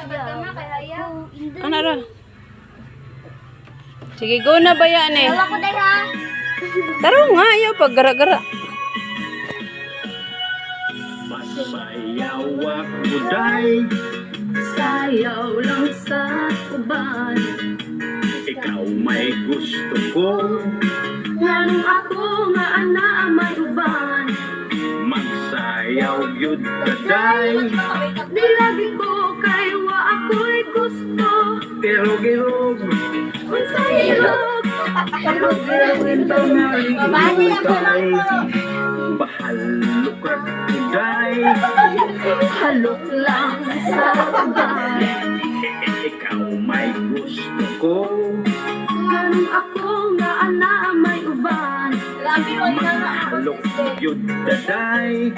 Ano ra? Sige, go na ba yan eh? Wala ko dahil ha. Taro nga, ayaw pag gara-gara. Masayaw ako day, Sayaw lang sa uban. ikaw may gusto ko. Nganong ako nga ana may uban. Magsayaw yun ka day, Di lagi ko kay wa ako'y gusto. pero girog. Unsa hilog? Ito na rin Babali ako lang tay, po. bahalo ka day, Halok lang sa uban. ikaw may gusto ko. Nganong ako nga ana may uban. Maghalok yun ka day,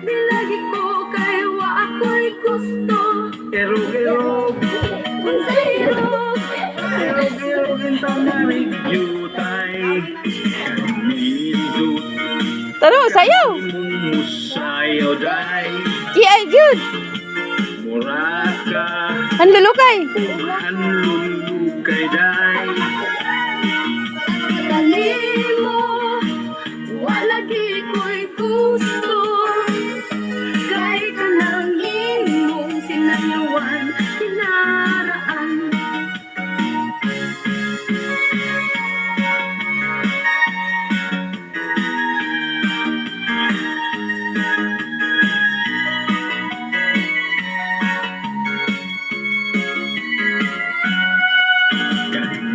Di lagi ko kay wa ako'y gusto. pero girog. Unsa hilog? Pero girog ito na rin yun tay, kanindot. Taro, sayaw! Musayaw day, Kiay, good! mura ka, Hanlulukay! hanlulukay day. Dali mo, wala gi ko'y gusto. Kay ka lang imong sinayawan, kinaraan.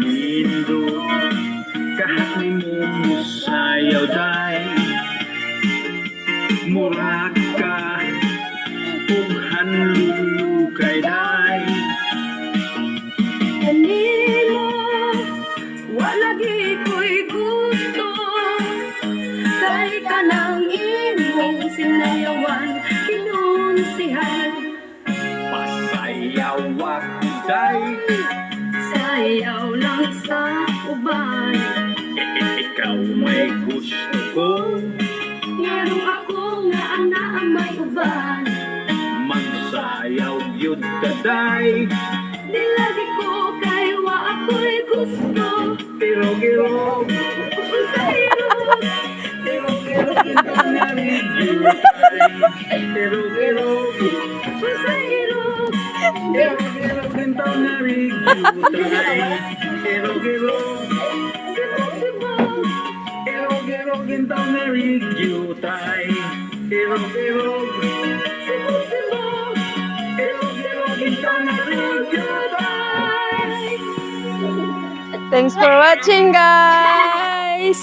Kanindot, kahit ni mo musayaw day, mura ka, ug hanlulukay day. Dali mo, wala gi ko'y gusto. Kay ka lang imong sinayawan, kinunsihan. Pasayaw ako day, Sayaw lang sa uban. ikaw may gusto ko. Merong ako nga ana may uban. Magsayaw yun ka day, Di lagi ko kay wa ako'y gusto. pero girog. Unsa hilog? Pero girog ito na rin yun day, pero girog. Unsa hilog? Pero girog ito na rin yun day, pero girog. Sibog-sibog. Pero girog ito na rin yun day, pero girog. Sibog-sibog. Sibog-sibog ito na rin yun. Thanks for watching, guys!